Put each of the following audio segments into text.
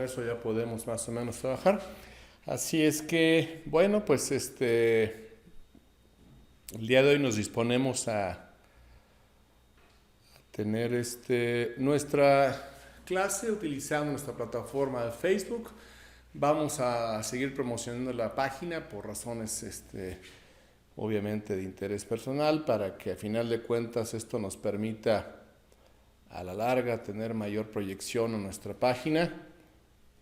eso ya podemos más o menos trabajar. Así es que, bueno, pues el día de hoy nos disponemos a tener nuestra clase utilizando nuestra plataforma de Facebook. Vamos a seguir promocionando la página por razones obviamente de interés personal, para que a final de cuentas esto nos permita a la larga tener mayor proyección en nuestra página.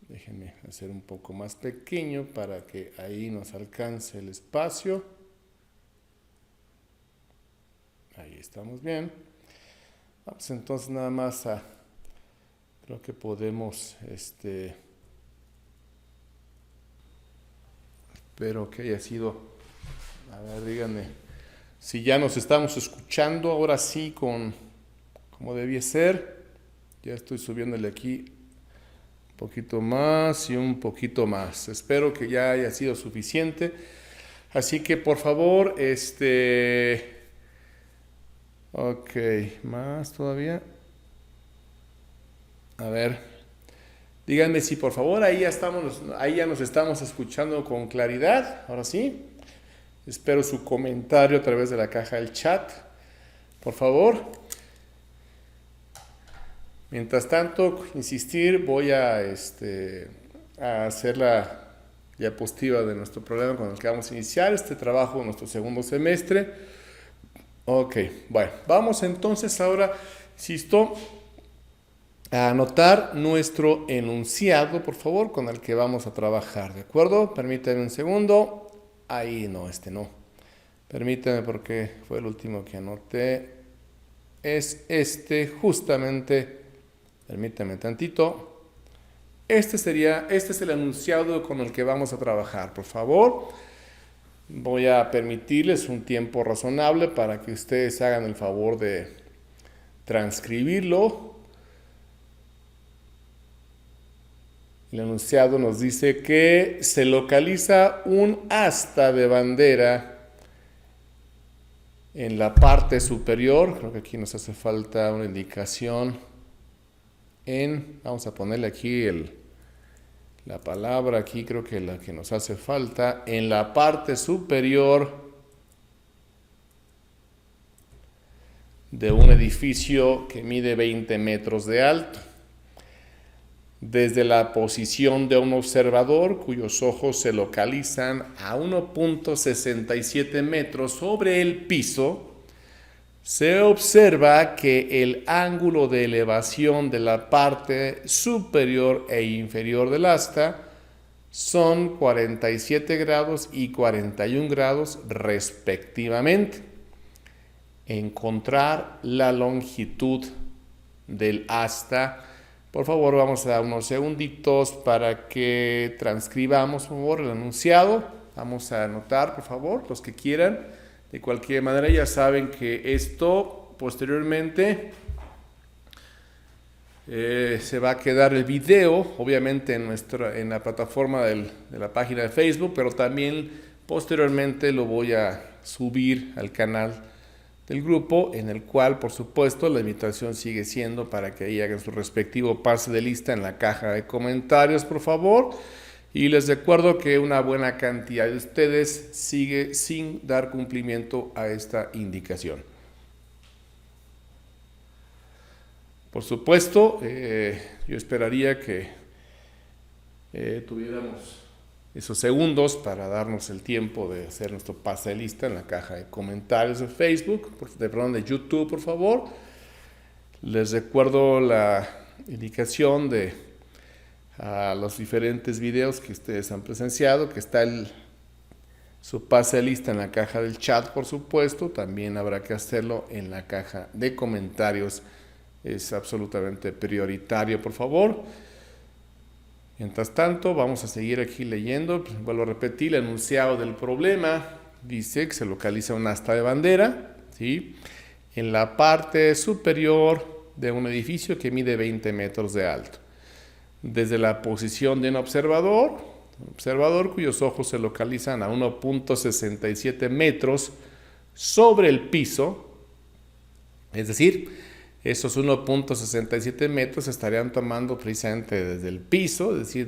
Déjenme hacer un poco más pequeño para que ahí nos alcance el espacio. Ahí estamos bien. Vamos entonces nada más a, creo que podemos, espero que haya sido, a ver, díganme si ya nos estamos escuchando ahora sí como debía ser. Ya estoy subiéndole aquí un poquito más y un poquito más. Espero que ya haya sido suficiente. Así que por favor, ok, más todavía. A ver, díganme si por favor ahí ya nos estamos escuchando con claridad. Ahora sí. Espero su comentario a través de la caja del chat, por favor. Mientras tanto, insistir, voy a hacer la diapositiva de nuestro problema con el que vamos a iniciar este trabajo en nuestro segundo semestre. Ok, bueno, vamos entonces ahora, insisto, a anotar nuestro enunciado, por favor, con el que vamos a trabajar, ¿de acuerdo? Permítanme un segundo. Ahí no, no. Permítanme porque fue el último que anoté. Es justamente. Permítanme tantito. Este es el enunciado con el que vamos a trabajar, por favor. Voy a permitirles un tiempo razonable para que ustedes hagan el favor de transcribirlo. El enunciado nos dice que se localiza un asta de bandera en la parte superior. Creo que aquí nos hace falta una indicación vamos a ponerle aquí la palabra aquí, creo que la que nos hace falta, en la parte superior de un edificio que mide 20 metros de alto. Desde la posición de un observador cuyos ojos se localizan a 1.67 metros sobre el piso, se observa que el ángulo de elevación de la parte superior e inferior del asta son 47 grados y 41 grados respectivamente. Encontrar la longitud del asta. Por favor, vamos a dar unos segunditos para que transcribamos, por favor, el enunciado. Vamos a anotar, por favor, los que quieran. De cualquier manera, ya saben que esto posteriormente se va a quedar el video, obviamente en la plataforma de la página de Facebook, pero también posteriormente lo voy a subir al canal del grupo, en el cual, por supuesto, la invitación sigue siendo para que ahí hagan su respectivo pase de lista en la caja de comentarios, por favor. Y les recuerdo que una buena cantidad de ustedes sigue sin dar cumplimiento a esta indicación. Por supuesto, yo esperaría que tuviéramos esos segundos para darnos el tiempo de hacer nuestro pase de lista en la caja de comentarios de Facebook, de YouTube, por favor. Les recuerdo la indicación de los diferentes videos que ustedes han presenciado, que está su pase de lista en la caja del chat, por supuesto. También habrá que hacerlo en la caja de comentarios. Es absolutamente prioritario, por favor. Mientras tanto, vamos a seguir aquí leyendo. Vuelvo a repetir el enunciado del problema. Dice que se localiza un asta de bandera, ¿sí?, en la parte superior de un edificio que mide 20 metros de alto. Desde la posición de un observador cuyos ojos se localizan a 1.67 metros sobre el piso, es decir, Esos 1.67 metros estarían tomando precisamente desde el piso, es decir,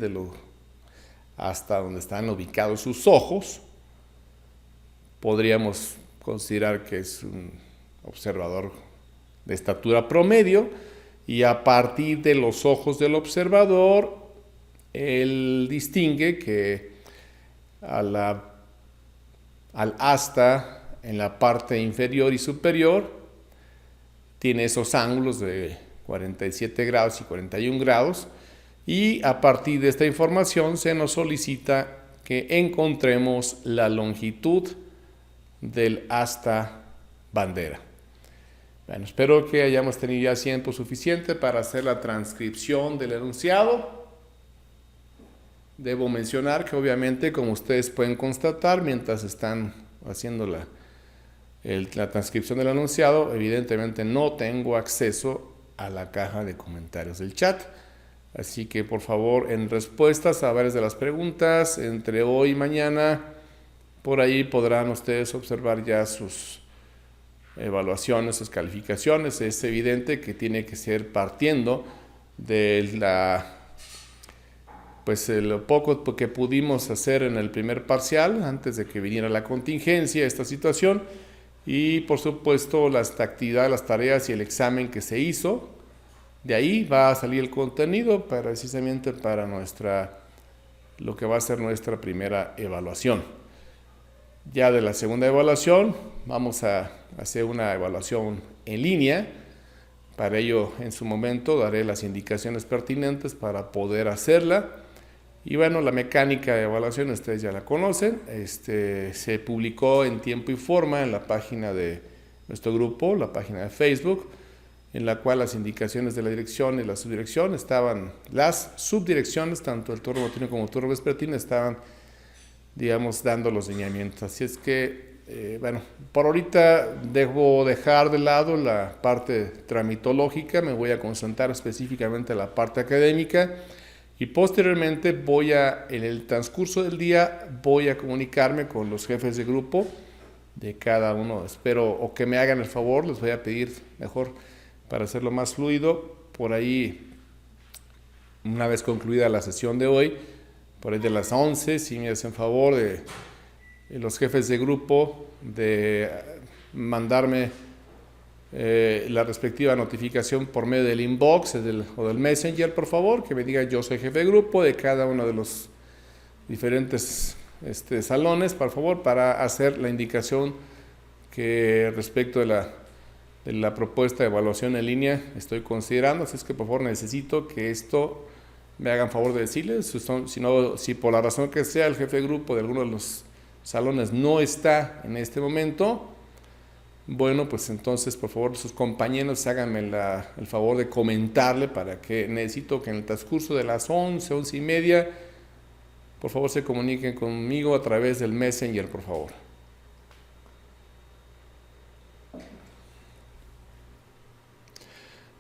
hasta donde están ubicados sus ojos. Podríamos considerar que es un observador de estatura promedio, y a partir de los ojos del observador, él distingue que al asta en la parte inferior y superior tiene esos ángulos de 47 grados y 41 grados, y a partir de esta información se nos solicita que encontremos la longitud del asta bandera. Bueno, espero que hayamos tenido ya tiempo suficiente para hacer la transcripción del enunciado. Debo mencionar que obviamente, como ustedes pueden constatar, mientras están haciendo la transcripción del enunciado, evidentemente no tengo acceso a la caja de comentarios del chat. Así que por favor, en respuestas a varias de las preguntas, entre hoy y mañana, por ahí podrán ustedes observar ya sus evaluaciones, sus calificaciones. Es evidente que tiene que ser partiendo de lo poco que pudimos hacer en el primer parcial, antes de que viniera la contingencia, esta situación, y por supuesto la actividad, las tareas y el examen que se hizo. De ahí va a salir el contenido precisamente para lo que va a ser nuestra primera evaluación. Ya de la segunda evaluación vamos a hacer una evaluación en línea. Para ello, en su momento, daré las indicaciones pertinentes para poder hacerla. Y bueno, la mecánica de evaluación ustedes ya la conocen. Se publicó en tiempo y forma en la página de nuestro grupo, la página de Facebook, en la cual las indicaciones de la dirección y la subdirección estaban, las subdirecciones, tanto el turno matutino como el turno vespertino, estaban, digamos, dando los lineamientos. Así es que, por ahorita debo dejar de lado la parte tramitológica, me voy a concentrar específicamente en la parte académica, y posteriormente en el transcurso del día, voy a comunicarme con los jefes de grupo de cada uno. Espero o que me hagan el favor, les voy a pedir mejor para hacerlo más fluido. Por ahí, una vez concluida la sesión de hoy, por ahí de las 11, si me hacen favor de los jefes de grupo de mandarme la respectiva notificación por medio del inbox o del Messenger, por favor, que me diga yo soy jefe de grupo de cada uno de los diferentes salones, por favor, para hacer la indicación que respecto de la propuesta de evaluación en línea estoy considerando. Así es que por favor necesito que esto me hagan favor de decirles, si por la razón que sea el jefe de grupo de alguno de los salones no está en este momento, bueno, pues entonces por favor sus compañeros háganme el favor de comentarle, para que necesito que en el transcurso de las 11, 11 y media, por favor se comuniquen conmigo a través del Messenger, por favor.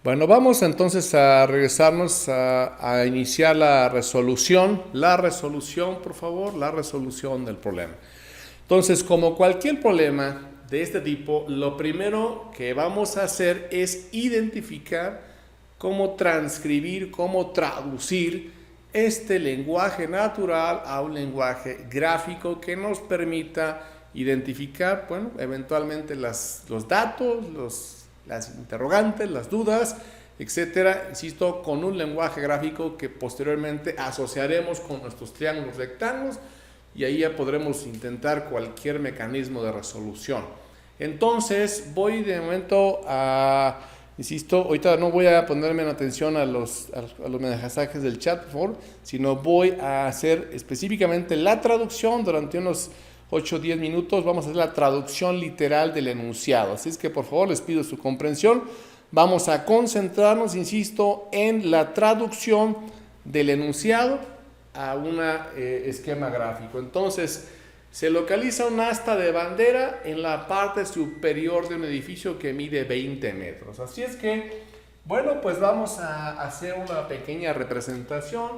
Bueno, vamos entonces a regresarnos a iniciar la resolución, por favor, la resolución del problema. Entonces, como cualquier problema de este tipo, lo primero que vamos a hacer es identificar cómo transcribir, cómo traducir este lenguaje natural a un lenguaje gráfico que nos permita identificar, bueno, eventualmente los datos, las interrogantes, las dudas, etcétera, insisto, con un lenguaje gráfico que posteriormente asociaremos con nuestros triángulos rectángulos, y ahí ya podremos intentar cualquier mecanismo de resolución. Entonces, voy de momento insisto, ahorita no voy a ponerme en atención a los mensajes del chat, por favor, sino voy a hacer específicamente la traducción durante unos 8 o 10 minutos. Vamos a hacer la traducción literal del enunciado. Así es que, por favor, les pido su comprensión. Vamos a concentrarnos, insisto, en la traducción del enunciado a un esquema gráfico. Entonces, se localiza un asta de bandera en la parte superior de un edificio que mide 20 metros. Así es que, bueno, pues vamos a hacer una pequeña representación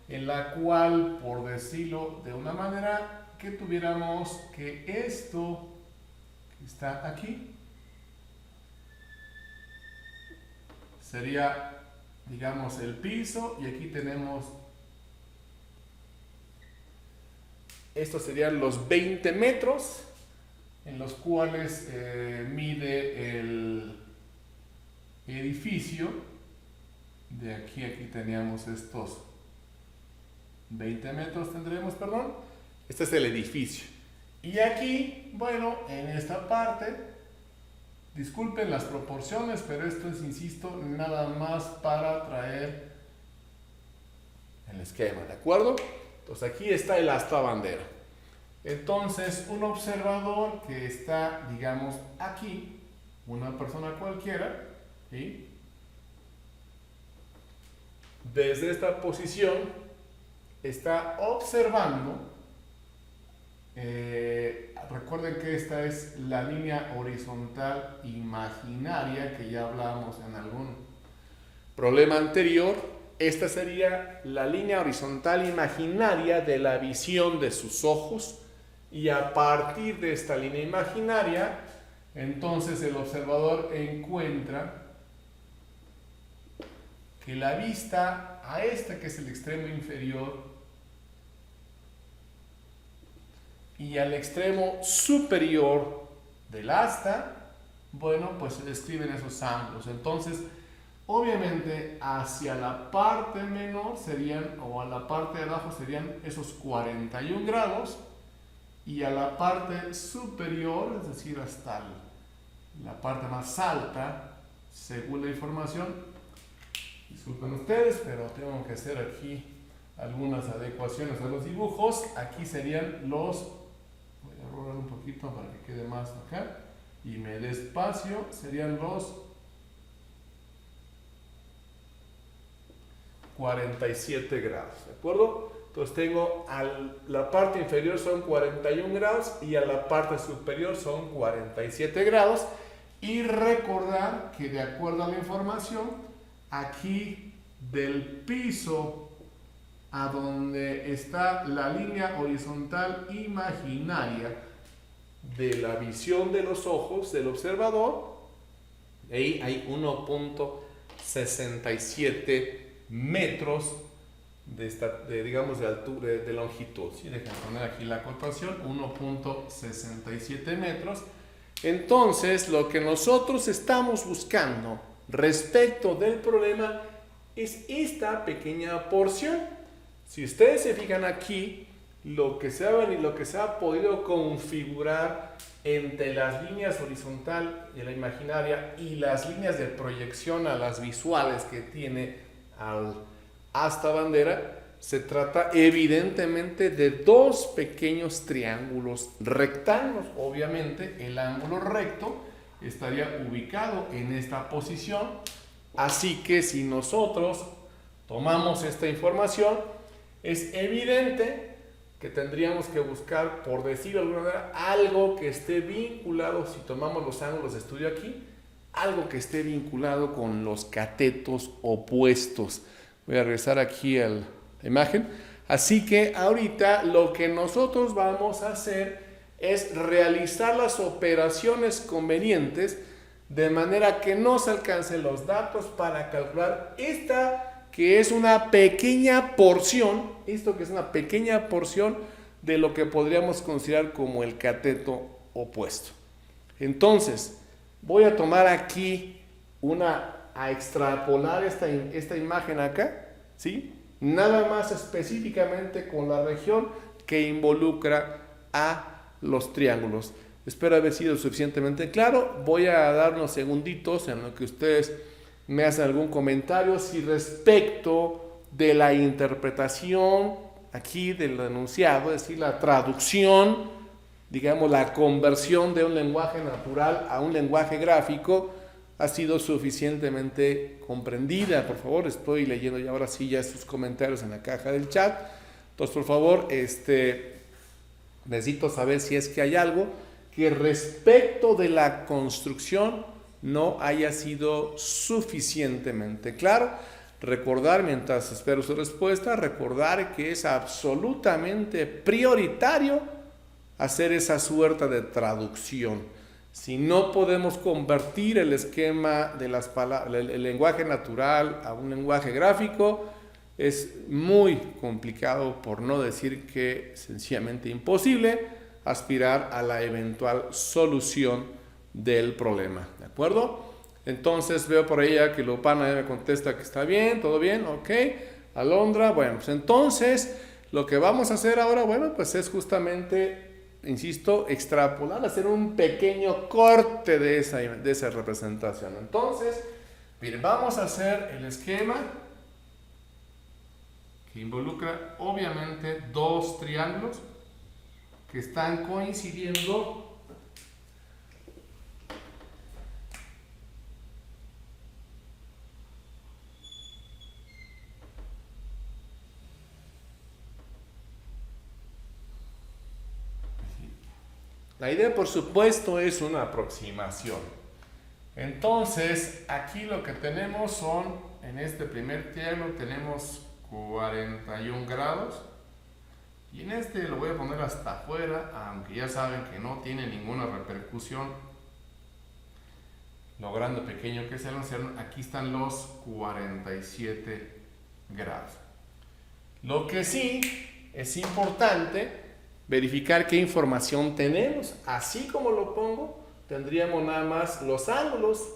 en la cual, por decirlo de una manera, que tuviéramos que esto que está aquí sería, digamos, el piso, y aquí tenemos, estos serían los 20 metros en los cuales mide el edificio. De aquí a aquí teníamos estos 20 metros, tendremos, perdón. Este es el edificio. Y aquí, bueno, en esta parte, disculpen las proporciones, pero esto es, insisto, nada más para traer el esquema, ¿de acuerdo? Entonces aquí está el asta bandera. Entonces, un observador que está, digamos, aquí, una persona cualquiera, ¿sí? Desde esta posición está observando. Recuerden que esta es la línea horizontal imaginaria que ya hablábamos en algún problema anterior. Esta sería la línea horizontal imaginaria de la visión de sus ojos, y a partir de esta línea imaginaria, entonces el observador encuentra que la vista a esta, que es el extremo inferior, y al extremo superior del asta, bueno, pues se describen esos ángulos. Entonces, obviamente, hacia la parte menor serían, o a la parte de abajo serían esos 41 grados, y a la parte superior, es decir, hasta la parte más alta, según la información, disculpen ustedes, pero tengo que hacer aquí algunas adecuaciones a los dibujos. Aquí serían los, voy a rolar un poquito para que quede más acá y me dé espacio, serían los 47 grados, ¿de acuerdo? Entonces tengo la parte inferior son 41 grados y a la parte superior son 47 grados. Y recordar que, de acuerdo a la información, aquí del piso a donde está la línea horizontal imaginaria de la visión de los ojos del observador, ahí hay 1.67 metros digamos de altura, de longitud. ¿Sí? Dejen poner aquí la acotación, 1.67 metros. Entonces, lo que nosotros estamos buscando respecto del problema es esta pequeña porción. Si ustedes se fijan aquí, lo que se ha podido configurar entre las líneas horizontal de la imaginaria y las líneas de proyección a las visuales que tiene al asta bandera, se trata evidentemente de dos pequeños triángulos rectángulos. Obviamente el ángulo recto estaría ubicado en esta posición, así que si nosotros tomamos esta información, es evidente que tendríamos que buscar, por decirlo de alguna manera, algo que esté vinculado, si tomamos los ángulos de estudio aquí, algo que esté vinculado con los catetos opuestos. Voy a regresar aquí a la imagen. Así que ahorita lo que nosotros vamos a hacer es realizar las operaciones convenientes de manera que nos alcancen los datos para calcular esta, que es una pequeña porción, de lo que podríamos considerar como el cateto opuesto. Entonces, voy a tomar aquí a extrapolar esta imagen acá, ¿sí? Nada más específicamente con la región que involucra a los triángulos. Espero haber sido suficientemente claro. Voy a dar unos segunditos en lo que ustedes me hacen algún comentario si respecto de la interpretación aquí del enunciado, es decir, la traducción, digamos la conversión de un lenguaje natural a un lenguaje gráfico ha sido suficientemente comprendida. Por favor, estoy leyendo ya ahora sí ya sus comentarios en la caja del chat. Entonces, por favor, necesito saber si es que hay algo que respecto de la construcción no haya sido suficientemente claro. Recordar, mientras espero su respuesta, recordar que es absolutamente prioritario hacer esa suerte de traducción. Si no podemos convertir el esquema de las palabras, el lenguaje natural a un lenguaje gráfico, es muy complicado, por no decir que sencillamente imposible, aspirar a la eventual solución del problema. ¿De acuerdo? Entonces veo por ahí que Lupana me contesta que está bien, todo bien, ok. Alondra, bueno, pues entonces lo que vamos a hacer ahora, bueno, pues es justamente, insisto, extrapolar, hacer un pequeño corte de esa representación. Entonces, miren, vamos a hacer el esquema que involucra obviamente dos triángulos que están coincidiendo La idea, por supuesto, es una aproximación. Entonces, aquí lo que tenemos son, en este primer triángulo tenemos 41 grados. Y en este lo voy a poner hasta afuera, aunque ya saben que no tiene ninguna repercusión. Lo grande o pequeño que sea, aquí están los 47 grados. Lo que sí es importante verificar qué información tenemos. Así como lo pongo, tendríamos nada más los ángulos.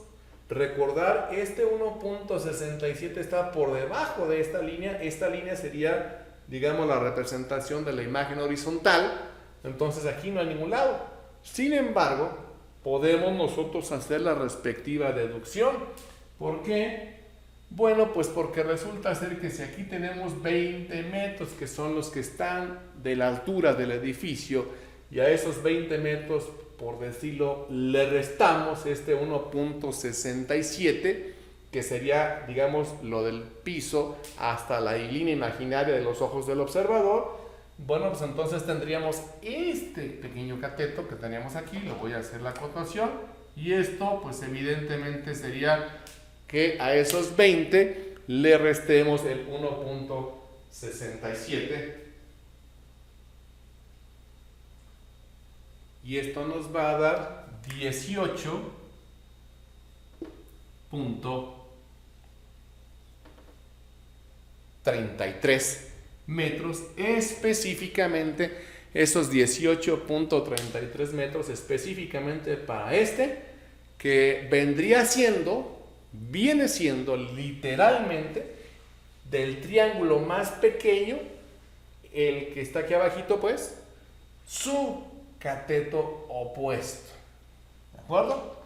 Recordar, este 1.67 está por debajo de esta línea. Esta línea sería, digamos, la representación de la imagen horizontal. Entonces aquí no hay ningún lado. Sin embargo, podemos nosotros hacer la respectiva deducción. ¿Por qué? Bueno, pues porque resulta ser que si aquí tenemos 20 metros, que son los que están de la altura del edificio, y a esos 20 metros, por decirlo, le restamos este 1.67, que sería, digamos, lo del piso hasta la línea imaginaria de los ojos del observador. Bueno, pues entonces tendríamos este pequeño cateto que teníamos aquí, lo voy a hacer la acotación, y esto pues evidentemente sería que a esos 20 le restemos el 1.67, y esto nos va a dar 18.33 metros, específicamente esos 18.33 metros específicamente para este, que viene siendo literalmente del triángulo más pequeño, el que está aquí abajito, pues, su cateto opuesto. ¿De acuerdo?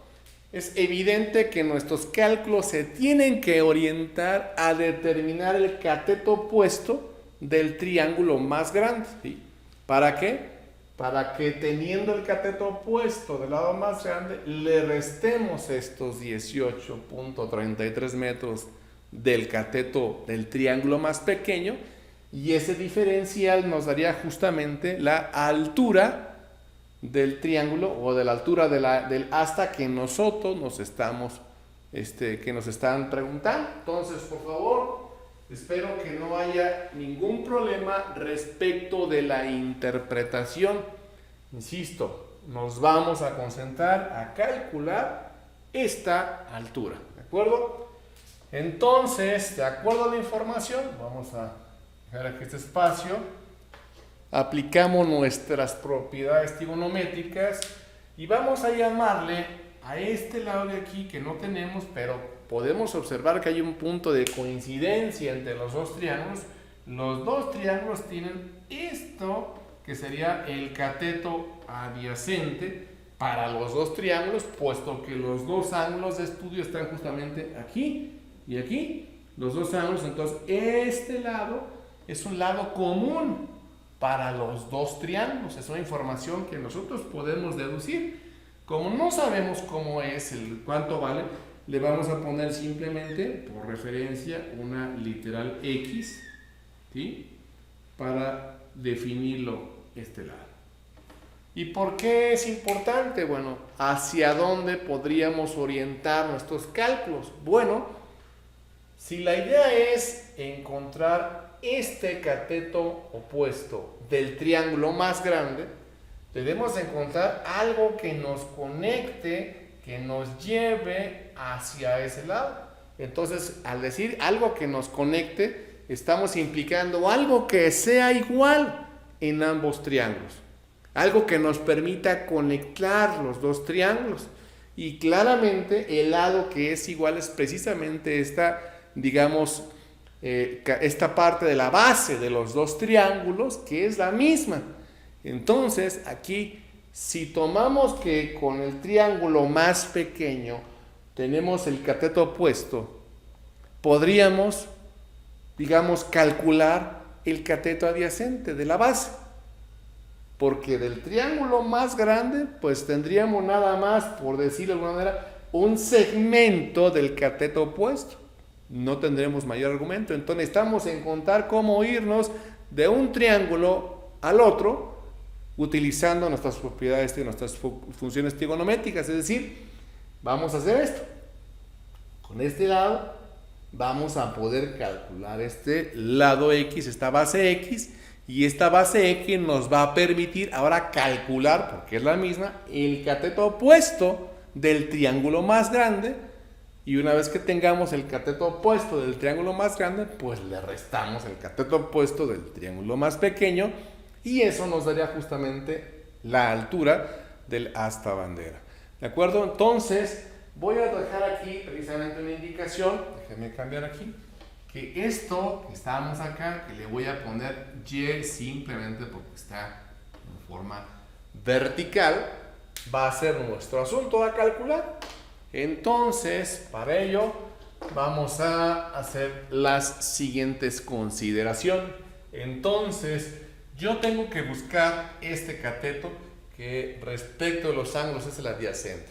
Es evidente que nuestros cálculos se tienen que orientar a determinar el cateto opuesto del triángulo más grande. ¿Sí? ¿Para qué? Para que, teniendo el cateto opuesto del lado más grande, le restemos estos 18.33 metros del cateto del triángulo más pequeño, y ese diferencial nos daría justamente la altura del triángulo, o de la altura del asta que nosotros nos están preguntando. Entonces, por favor, espero que no haya ningún problema respecto de la interpretación. Insisto, nos vamos a concentrar a calcular esta altura, ¿de acuerdo? Entonces, de acuerdo a la información, vamos a dejar aquí este espacio. Aplicamos nuestras propiedades trigonométricas y vamos a llamarle a este lado de aquí, que no tenemos, pero podemos observar que hay un punto de coincidencia entre los dos triángulos. Los dos triángulos tienen esto, que sería el cateto adyacente para los dos triángulos, puesto que los dos ángulos de estudio están justamente aquí y aquí, los dos ángulos. Entonces este lado es un lado común para los dos triángulos. Es una información que nosotros podemos deducir. Como no sabemos cómo es, cuánto vale, le vamos a poner simplemente, por referencia, una literal X, ¿sí? Para definirlo este lado. ¿Y por qué es importante? Bueno, ¿hacia dónde podríamos orientar nuestros cálculos? Bueno, si la idea es encontrar este cateto opuesto del triángulo más grande, Debemos encontrar algo que nos conecte, que nos lleve hacia ese lado. Entonces, al decir algo que nos conecte, estamos implicando algo que sea igual en ambos triángulos. Algo que nos permita conectar los dos triángulos. Y claramente el lado que es igual es precisamente esta, digamos, esta parte de la base de los dos triángulos, que es la misma. Entonces, aquí, si tomamos que con el triángulo más pequeño tenemos el cateto opuesto, podríamos, digamos, calcular el cateto adyacente de la base. Porque del triángulo más grande, pues tendríamos nada más, por decirlo de alguna manera, un segmento del cateto opuesto. No tendremos mayor argumento. Entonces necesitamos encontrar cómo irnos de un triángulo al otro, utilizando nuestras propiedades y nuestras funciones trigonométricas. Es decir, vamos a hacer esto. Con este lado vamos a poder calcular este lado X, esta base X, y esta base X nos va a permitir ahora calcular, porque es la misma, el cateto opuesto del triángulo más grande. Y una vez que tengamos el cateto opuesto del triángulo más grande, pues le restamos el cateto opuesto del triángulo más pequeño, y eso nos daría justamente la altura del asta bandera. ¿De acuerdo? Entonces, voy a dejar aquí precisamente una indicación. Déjenme cambiar aquí. Que esto que estamos acá, que le voy a poner Y simplemente porque está en forma vertical, va a ser nuestro asunto a calcular. Entonces, para ello, vamos a hacer las siguientes consideraciones. Entonces, yo tengo que buscar este cateto que respecto a los ángulos es el adyacente.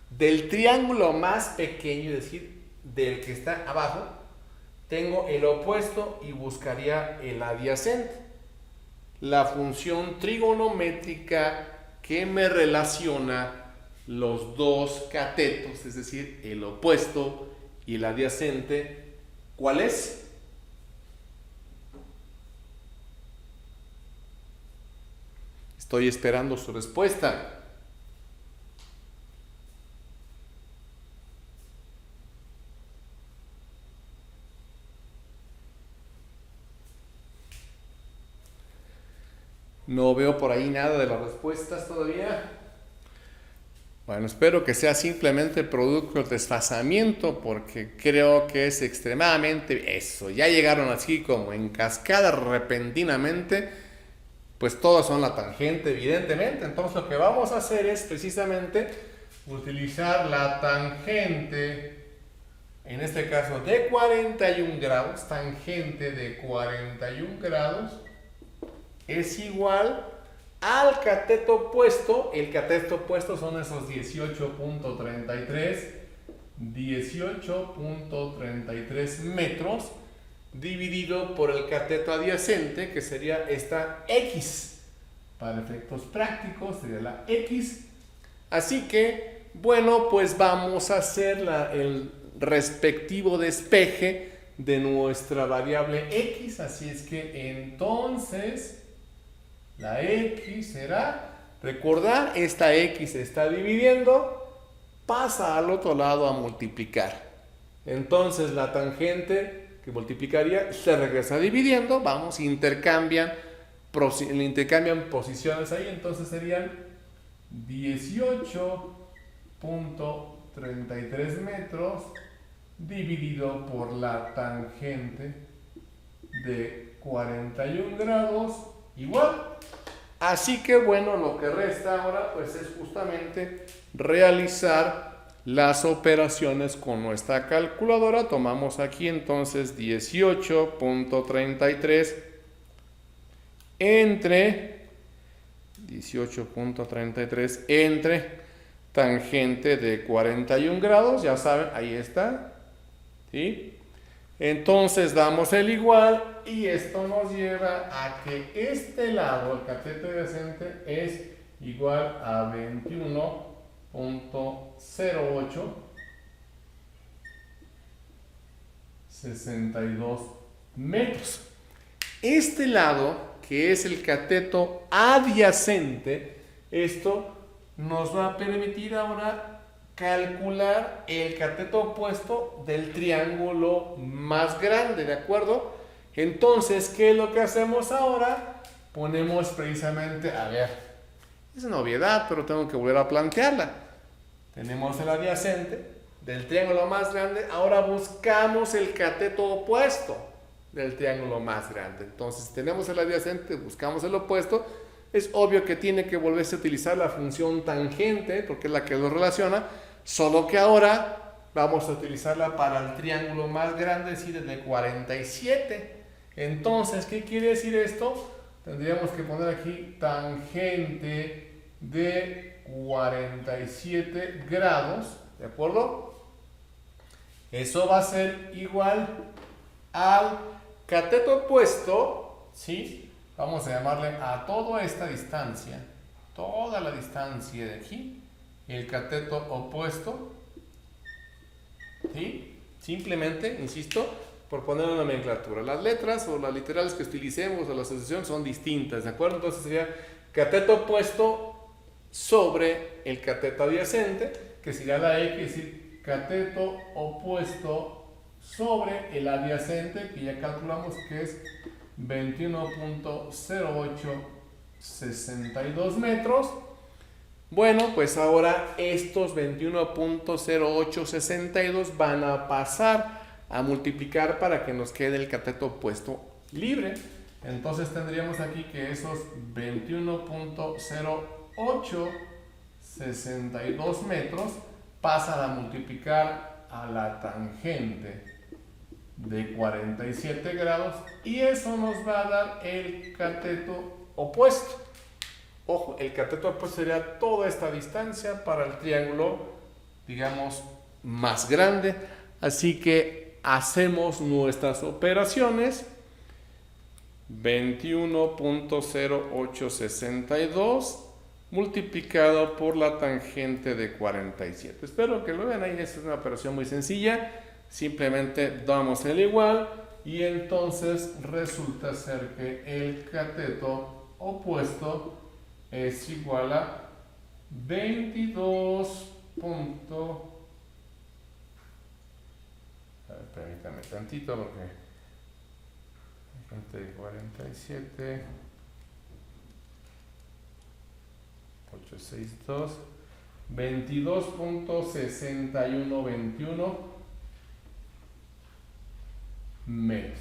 Del triángulo más pequeño, es decir, del que está abajo, tengo el opuesto y buscaría el adyacente. La función trigonométrica que me relaciona los dos catetos, es decir, el opuesto y el adyacente, ¿cuál es? Estoy esperando su respuesta. No veo por ahí nada de las respuestas todavía. Bueno, espero que sea simplemente producto del desfasamiento, porque creo que es extremadamente eso. Ya llegaron así como en cascada repentinamente, pues todos son la tangente, evidentemente. Entonces lo que vamos a hacer es precisamente utilizar la tangente, en este caso de 41 grados, tangente de 41 grados, es igual al cateto opuesto. El cateto opuesto son esos 18.33 metros dividido por el cateto adyacente, que sería esta X. Para efectos prácticos sería la X. Así que, bueno, pues vamos a hacer el respectivo despeje de nuestra variable X. Así es que entonces la X será, recordar, esta X se está dividiendo, pasa al otro lado a multiplicar. Entonces la tangente que multiplicaría se regresa dividiendo, vamos, intercambian posiciones ahí, entonces serían 18.33 metros dividido por la tangente de 41 grados igual. Así que bueno, lo que resta ahora pues es justamente realizar las operaciones con nuestra calculadora. Tomamos aquí entonces 18.33 entre tangente de 41 grados, ya saben, ahí está, ¿sí? Entonces damos el igual y esto nos lleva a que este lado, el cateto adyacente, es igual a 21.0862 metros. Este lado, que es el cateto adyacente, Esto nos va a permitir ahora calcular el cateto opuesto del triángulo más grande, ¿de acuerdo? Entonces, ¿qué es lo que hacemos ahora? Ponemos precisamente, a ver, es novedad, pero tengo que volver a plantearla. Tenemos el adyacente del triángulo más grande, ahora buscamos el cateto opuesto del triángulo más grande. Entonces, si tenemos el adyacente, buscamos el opuesto, es obvio que tiene que volverse a utilizar la función tangente, porque es la que lo relaciona, solo que ahora vamos a utilizarla para el triángulo más grande, es decir, el de 47. Entonces, ¿qué quiere decir esto? Tendríamos que poner aquí tangente de 47 grados, ¿de acuerdo? Eso va a ser igual al cateto opuesto, ¿sí? Vamos a llamarle a toda esta distancia, toda la distancia de aquí, el cateto opuesto, ¿sí? Simplemente, insisto, por poner una nomenclatura. Las letras o las literales que utilicemos o la asociación son distintas, ¿de acuerdo? Entonces sería cateto opuesto sobre el cateto adyacente, que sería la X, es decir, cateto opuesto sobre el adyacente, que ya calculamos que es 21.0862 metros. Bueno, pues ahora estos 21.0862 van a pasar a multiplicar para que nos quede el cateto opuesto libre. Entonces tendríamos aquí que esos 21.0862 metros pasan a multiplicar a la tangente de 47 grados y eso nos va a dar el cateto opuesto. Ojo, el cateto opuesto sería toda esta distancia para el triángulo, digamos, más grande. Así que hacemos nuestras operaciones. 21.0862 multiplicado por la tangente de 47. Espero que lo vean ahí, es una operación muy sencilla. Simplemente damos el igual y entonces resulta ser que el cateto opuesto es igual a 22. A ver, permítame tantito porque tangente de 47 862 22.6121 metros.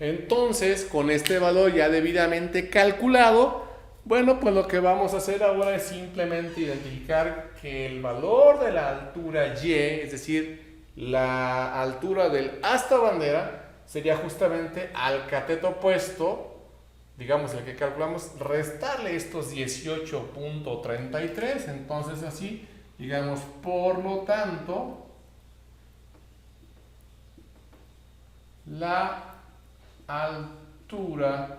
Entonces, con este valor ya debidamente calculado, bueno, pues lo que vamos a hacer ahora es simplemente identificar que el valor de la altura Y, es decir, la altura del asta bandera, sería justamente al cateto opuesto, digamos el que calculamos, restarle estos 18.33. Entonces así, digamos, por lo tanto, la altura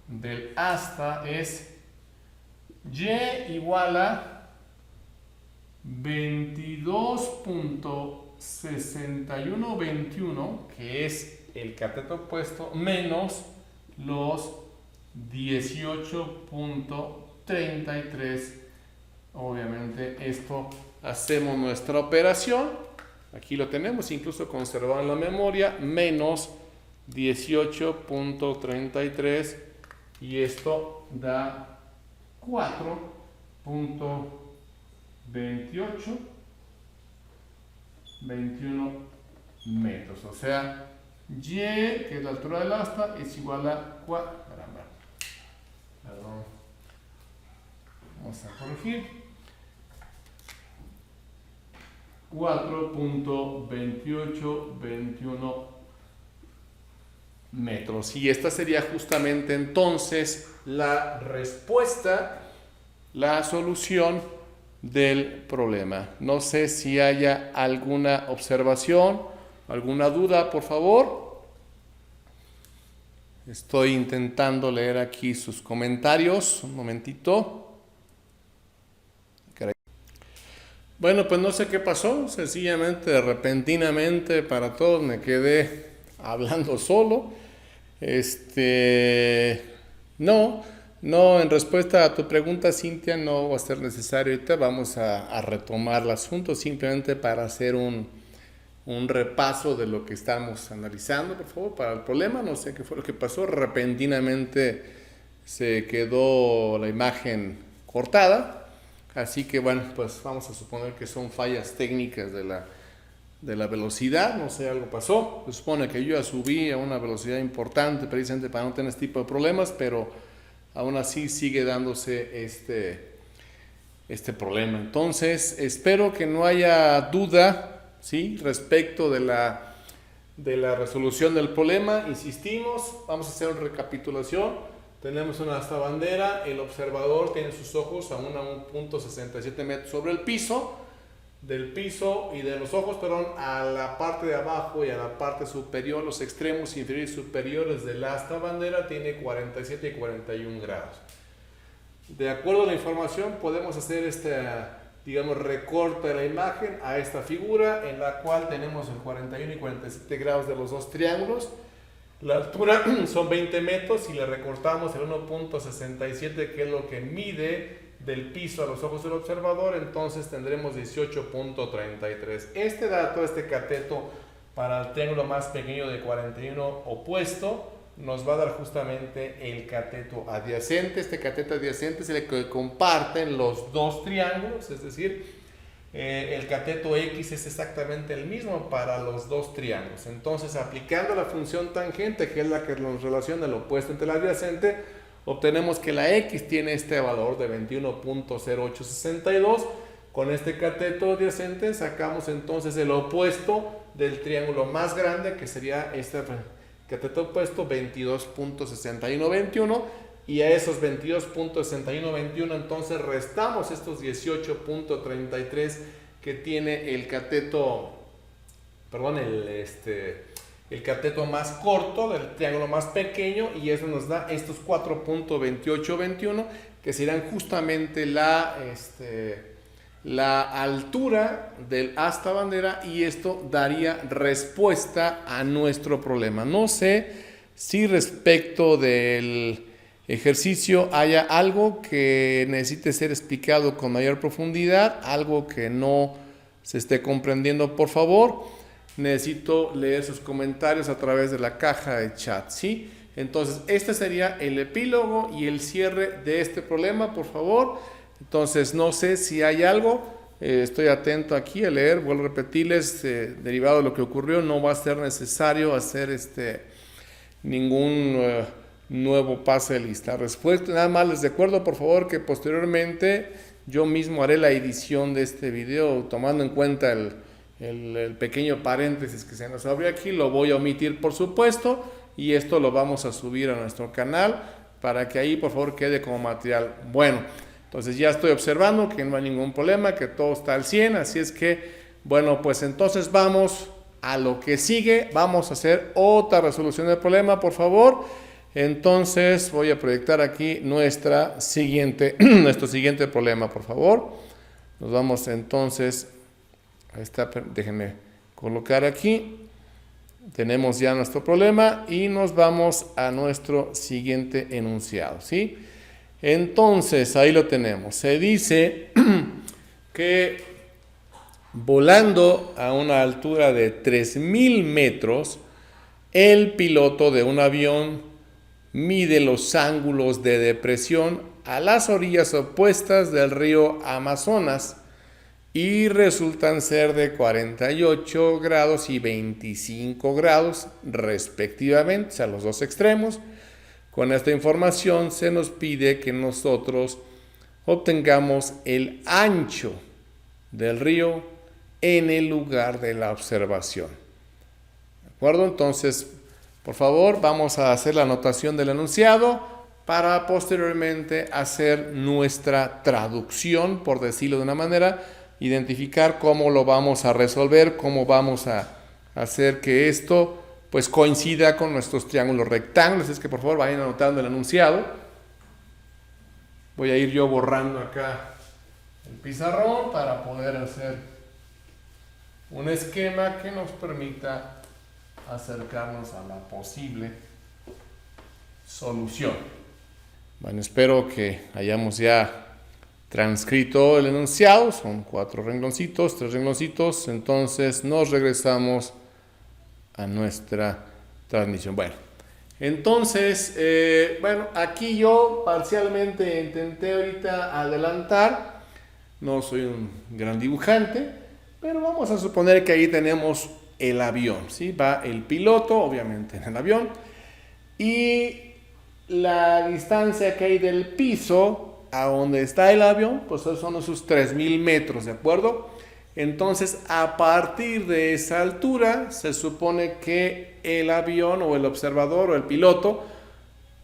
del asta es Y igual a 22.6121, que es el cateto opuesto, menos los 18.33. Obviamente esto hacemos nuestra operación, aquí lo tenemos incluso conservado en la memoria, menos 18.33 y esto da 4.21 metros, o sea, Y, que es la altura del asta, es igual a vamos a corregir, 4.2821 metros. Y esta sería justamente entonces la respuesta, la solución del problema. No sé si haya alguna observación, alguna duda, por favor. Estoy intentando leer aquí sus comentarios. Un momentito. Bueno, pues no sé qué pasó. Sencillamente, repentinamente, para todos me quedé hablando solo. No, no, en respuesta a tu pregunta, Cintia, no va a ser necesario. Ahorita vamos a retomar el asunto simplemente para hacer un repaso de lo que estamos analizando, por favor, para el problema. No sé qué fue lo que pasó. Repentinamente se quedó la imagen cortada. Así que bueno, pues vamos a suponer que son fallas técnicas de la velocidad. No sé, algo pasó. Se supone que yo ya subí a una velocidad importante precisamente para no tener este tipo de problemas, pero aún así sigue dándose este problema. Entonces, espero que no haya duda, ¿sí?, respecto de la resolución del problema. Insistimos, vamos a hacer una recapitulación. Tenemos una asta bandera, el observador tiene sus ojos a 1.67 metros sobre el piso, del piso y de los ojos, perdón, a la parte de abajo y a la parte superior, los extremos inferiores y superiores del asta bandera tiene 47 y 41 grados. De acuerdo a la información podemos hacer digamos, recorte de la imagen a esta figura en la cual tenemos el 41 y 47 grados de los dos triángulos. La altura son 20 metros y le recortamos el 1.67, que es lo que mide del piso a los ojos del observador, entonces tendremos 18.33. Este dato, este cateto para el triángulo más pequeño de 41 opuesto, nos va a dar justamente el cateto adyacente. Este cateto adyacente es el que comparten los dos triángulos, es decir, el cateto X es exactamente el mismo para los dos triángulos. Entonces, aplicando la función tangente, que es la que nos relaciona el opuesto entre el adyacente, obtenemos que la X tiene este valor de 21.0862. Con este cateto adyacente sacamos entonces el opuesto del triángulo más grande, que sería este cateto opuesto, 22.6121. Y a esos 22.6121 entonces restamos estos 18.33 que tiene el cateto, perdón, el cateto más corto del triángulo más pequeño, y eso nos da estos 4.2821 que serán justamente la altura del asta bandera, y esto daría respuesta a nuestro problema. No sé si respecto del ejercicio haya algo que necesite ser explicado con mayor profundidad, algo que no se esté comprendiendo. Por favor, necesito leer sus comentarios a través de la caja de chat, ¿sí? Entonces, este sería el epílogo y el cierre de este problema, por favor. Entonces, no sé si hay algo, estoy atento aquí a leer. Vuelvo a repetirles, derivado de lo que ocurrió, no va a ser necesario hacer ningún nuevo pase de lista. Respuesta, nada más les recuerdo, por favor, que posteriormente yo mismo haré la edición de este video, tomando en cuenta el pequeño paréntesis que se nos abrió aquí. Lo voy a omitir, por supuesto, y esto lo vamos a subir a nuestro canal para que ahí, por favor, quede como material. Bueno, entonces ya estoy observando que no hay ningún problema, que todo está al 100, así es que, bueno, pues entonces vamos a lo que sigue. Vamos a hacer otra resolución del problema, por favor. Entonces voy a proyectar aquí nuestro siguiente problema, por favor. Nos vamos entonces a déjenme colocar aquí. Tenemos ya nuestro problema y nos vamos a nuestro siguiente enunciado, ¿sí? Entonces, ahí lo tenemos. Se dice que volando a una altura de 3.000 metros, el piloto de un avión mide los ángulos de depresión a las orillas opuestas del río Amazonas y resultan ser de 48 grados y 25 grados respectivamente, o sea, los dos extremos. Con esta información se nos pide que nosotros obtengamos el ancho del río en el lugar de la observación. ¿De acuerdo? Entonces, por favor, vamos a hacer la anotación del enunciado para posteriormente hacer nuestra traducción, por decirlo de una manera, identificar cómo lo vamos a resolver, cómo vamos a hacer que esto pues coincida con nuestros triángulos rectángulos. Es que por favor vayan anotando el enunciado. Voy a ir yo borrando acá el pizarrón para poder hacer un esquema que nos permita acercarnos a la posible solución. Bueno, espero que hayamos ya transcrito el enunciado. Son 4 rengloncitos, 3 rengloncitos. Entonces nos regresamos a nuestra transmisión. Bueno, entonces, aquí yo parcialmente intenté ahorita adelantar. No soy un gran dibujante, pero vamos a suponer que ahí tenemos el avión, ¿sí? Va el piloto, obviamente, en el avión, y la distancia que hay del piso a donde está el avión, pues son esos 3,000 metros, ¿de acuerdo? Entonces, a partir de esa altura, se supone que el avión o el observador o el piloto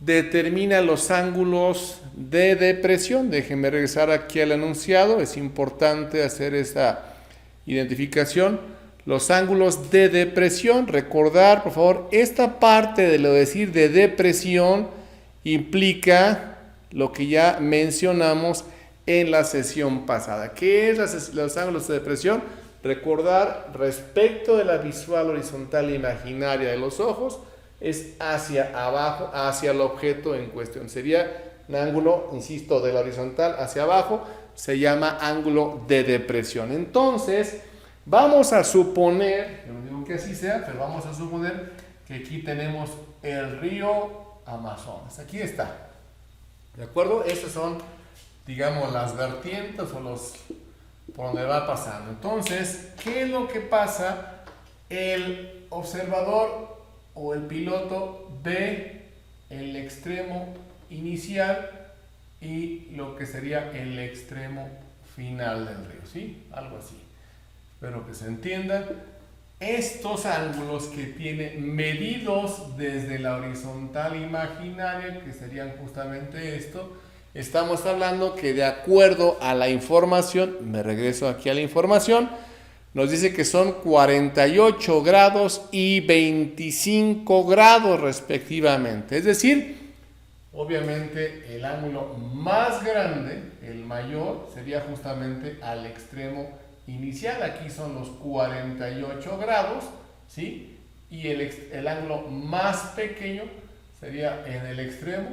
determina los ángulos de depresión. Déjenme regresar aquí al enunciado, es importante hacer esa identificación. Los ángulos de depresión, recordar por favor, esta parte de lo decir de depresión implica lo que ya mencionamos en la sesión pasada. ¿Qué es los ángulos de depresión? Recordar respecto de la visual horizontal imaginaria de los ojos, es hacia abajo, hacia el objeto en cuestión. Sería un ángulo, insisto, de la horizontal hacia abajo, se llama ángulo de depresión. Entonces, vamos a suponer, yo no digo que así sea, pero vamos a suponer que aquí tenemos el río Amazonas. Aquí está. ¿De acuerdo? Estas son, digamos, las vertientes o los por donde va pasando. Entonces, ¿qué es lo que pasa? El observador o el piloto ve el extremo inicial y lo que sería el extremo final del río, ¿sí? Algo así. Espero que se entienda. Estos ángulos que tiene medidos desde la horizontal imaginaria, que serían justamente esto, estamos hablando que de acuerdo a la información, me regreso aquí a la información, nos dice que son 48 grados y 25 grados respectivamente. Es decir, obviamente el ángulo más grande, el mayor, sería justamente al extremo inicial. Aquí son los 48 grados, ¿sí? Y el ángulo más pequeño sería en el extremo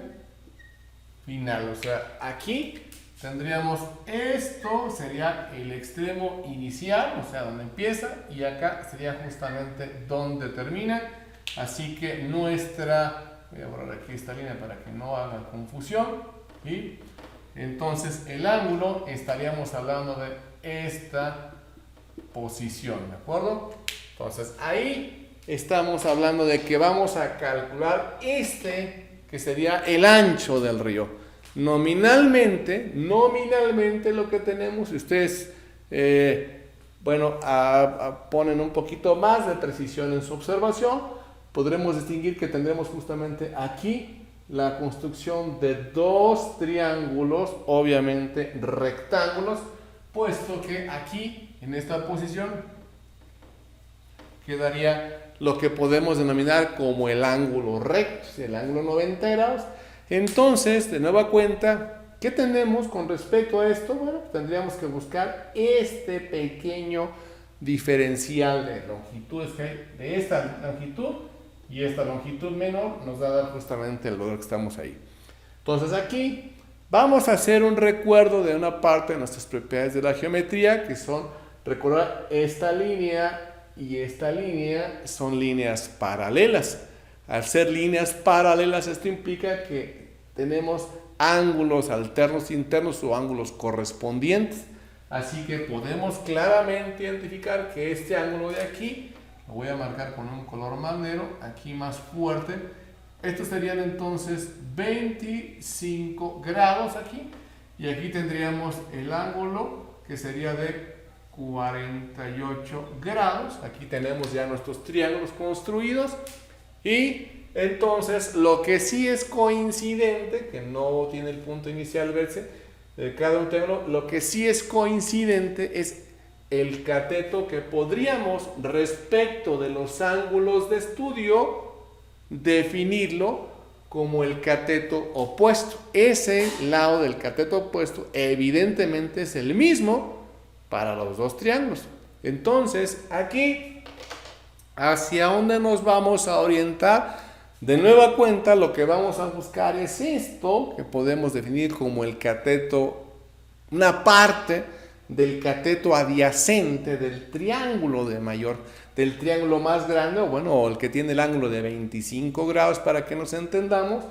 final. O sea, aquí tendríamos esto, sería el extremo inicial, o sea, donde empieza, y acá sería justamente donde termina. Así que voy a borrar aquí esta línea para que no haga confusión. Y entonces el ángulo, estaríamos hablando de esta posición, ¿de acuerdo? Entonces ahí estamos hablando de que vamos a calcular que sería el ancho del río. Nominalmente lo que tenemos, si ustedes ponen un poquito más de precisión en su observación, podremos distinguir que tendremos justamente aquí la construcción de 2 triángulos, obviamente rectángulos, puesto que aquí, en esta posición, quedaría lo que podemos denominar como el ángulo recto, el ángulo 90 grados. Entonces, de nueva cuenta, ¿qué tenemos con respecto a esto? Bueno, tendríamos que buscar este pequeño diferencial de longitudes que hay de esta longitud y esta longitud menor nos va a dar justamente el valor que estamos ahí. Entonces aquí vamos a hacer un recuerdo de una parte de nuestras propiedades de la geometría, que son, recordar, esta línea y esta línea son líneas paralelas. Al ser líneas paralelas, esto implica que tenemos ángulos alternos internos o ángulos correspondientes. Así que podemos claramente identificar que este ángulo de aquí, lo voy a marcar con un color más negro, aquí más fuerte. Estos serían entonces 25 grados aquí. Y aquí tendríamos el ángulo que sería de 48 grados. Aquí tenemos ya nuestros triángulos construidos. Y entonces lo que sí es coincidente, que no tiene el punto inicial verse de cada un triángulo, lo que sí es coincidente es el cateto que podríamos, respecto de los ángulos de estudio, definirlo como el cateto opuesto. Ese lado del cateto opuesto evidentemente es el mismo para los 2 triángulos. Entonces aquí, ¿hacia dónde nos vamos a orientar? De nueva cuenta, lo que vamos a buscar es esto, que podemos definir como el cateto, una parte del cateto adyacente del triángulo del triángulo más grande, o bueno, el que tiene el ángulo de 25 grados para que nos entendamos.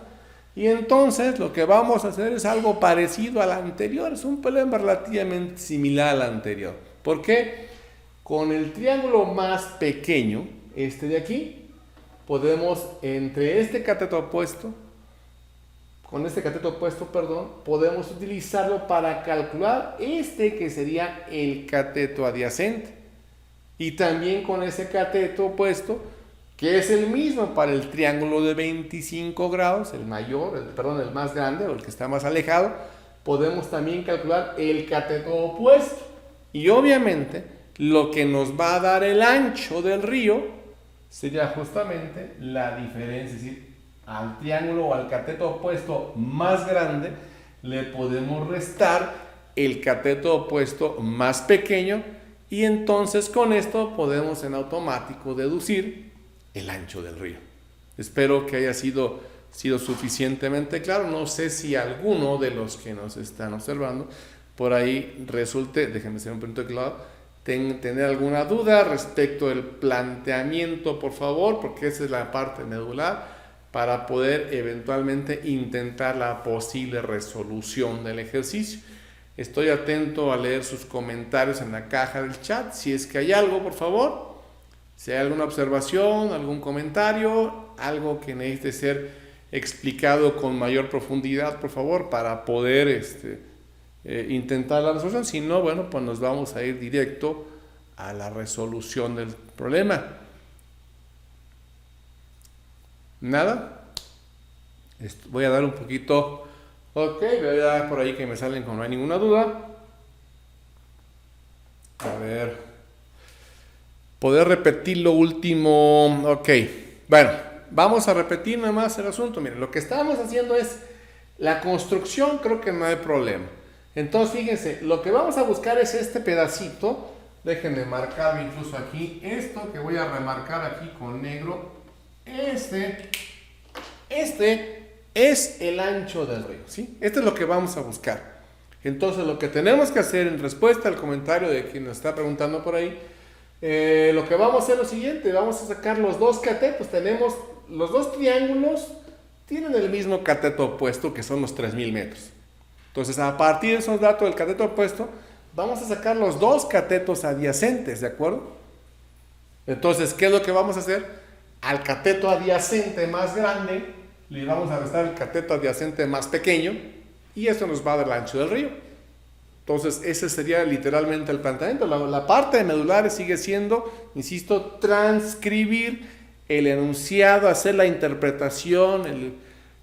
Y entonces lo que vamos a hacer es algo parecido al anterior, es un problema relativamente similar al anterior. ¿Por qué? Con el triángulo más pequeño, este de aquí, podemos, entre este cateto opuesto, podemos utilizarlo para calcular este que sería el cateto adyacente. Y también con ese cateto opuesto, que es el mismo para el triángulo de 25 grados, el más grande o el que está más alejado, podemos también calcular el cateto opuesto. Y obviamente, lo que nos va a dar el ancho del río sería justamente la diferencia, es decir, al triángulo o al cateto opuesto más grande le podemos restar el cateto opuesto más pequeño y entonces con esto podemos en automático deducir el ancho del río. Espero que haya sido suficientemente claro. No sé si alguno de los que nos están observando por ahí resulte, déjenme ser un poquito claro, tener alguna duda respecto del planteamiento, por favor, porque esa es la parte medular para poder eventualmente intentar la posible resolución del ejercicio. Estoy atento a leer sus comentarios en la caja del chat. Si es que hay algo, por favor, si hay alguna observación, algún comentario, algo que necesite ser explicado con mayor profundidad, por favor, para poder intentar la resolución. Si no, bueno, pues nos vamos a ir directo a la resolución del problema. ¿Nada? Voy a dar un poquito. Ok, veo ya por ahí que me salen con no hay ninguna duda. A ver. Poder repetir lo último. Ok. Bueno, vamos a repetir nada más el asunto. Miren, lo que estamos haciendo es la construcción, creo que no hay problema. Entonces, fíjense, lo que vamos a buscar es este pedacito. Déjenme marcarlo incluso aquí. Esto que voy a remarcar aquí con negro. Este es el ancho del río, ¿sí? Esto es lo que vamos a buscar. Entonces, lo que tenemos que hacer en respuesta al comentario de quien nos está preguntando por ahí, lo que vamos a hacer es lo siguiente. Vamos a sacar los dos catetos. Tenemos los dos triángulos, tienen el mismo cateto opuesto, que son los 3000 metros. Entonces, a partir de esos datos del cateto opuesto, vamos a sacar los dos catetos adyacentes, ¿de acuerdo? Entonces, ¿qué es lo que vamos a hacer? Al cateto adyacente más grande le vamos a restar el cateto adyacente más pequeño y eso nos va a dar el ancho del río. Entonces, ese sería literalmente el planteamiento. La parte medular sigue siendo, insisto, transcribir el enunciado, hacer la interpretación,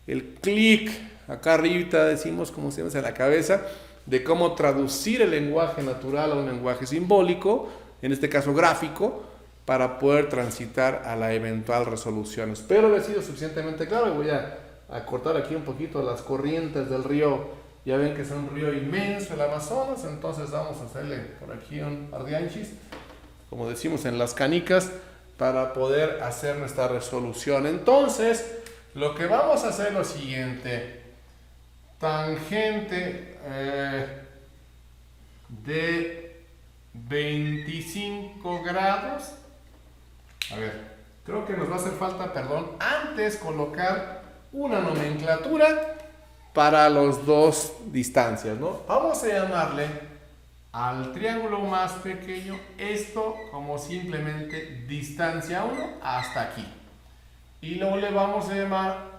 el clic, acá arriba decimos, como se llama en la cabeza, de cómo traducir el lenguaje natural a un lenguaje simbólico, en este caso gráfico, para poder transitar a la eventual resolución. Espero haber sido suficientemente claro. Voy a cortar aquí un poquito las corrientes del río. Ya ven que es un río inmenso, el Amazonas, entonces vamos a hacerle por aquí un par de anchis, como decimos en las canicas, para poder hacer nuestra resolución. Entonces, lo que vamos a hacer es lo siguiente. Tangente de 25 grados. A ver, creo que nos va a hacer falta, antes colocar una nomenclatura para las dos distancias, ¿no? Vamos a llamarle al triángulo más pequeño esto como simplemente distancia 1 hasta aquí. Y luego le vamos a llamar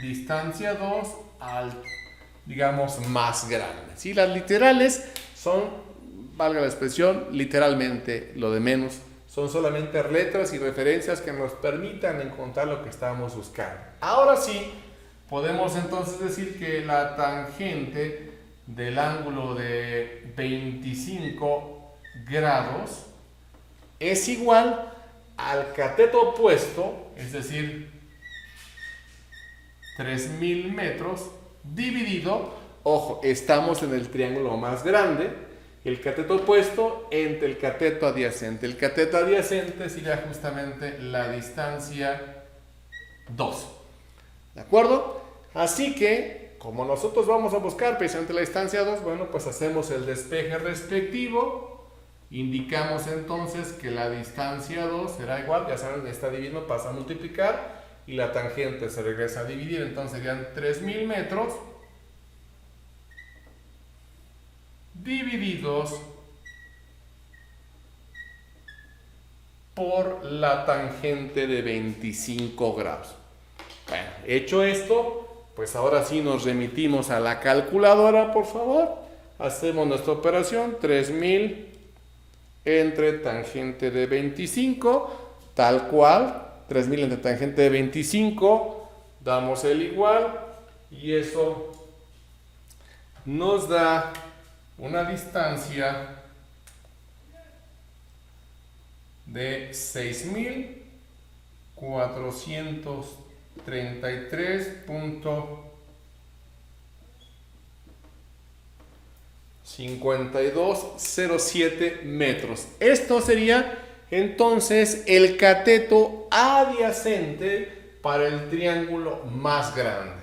distancia 2 al, digamos, más grande. ¿Sí? Las literales son, valga la expresión, literalmente lo de menos. Son solamente letras y referencias que nos permitan encontrar lo que estamos buscando. Ahora sí, podemos entonces decir que la tangente del ángulo de 25 grados es igual al cateto opuesto, es decir, 3000 metros, dividido, ojo, estamos en el triángulo más grande, el cateto opuesto entre el cateto adyacente. El cateto adyacente sería justamente la distancia 2. ¿De acuerdo? Así que, como nosotros vamos a buscar precisamente la distancia 2, bueno, pues hacemos el despeje respectivo. Indicamos entonces que la distancia 2 será igual, ya saben, esta dividiendo pasa a multiplicar y la tangente se regresa a dividir, entonces serían 3000 metros divididos por la tangente de 25 grados. Bueno, hecho esto, pues ahora sí nos remitimos a la calculadora, por favor. Hacemos nuestra operación, 3000 entre tangente de 25, tal cual, 3000 entre tangente de 25, damos el igual, y eso nos da una distancia de 6433.5207 metros. Esto sería entonces el cateto adyacente para el triángulo más grande.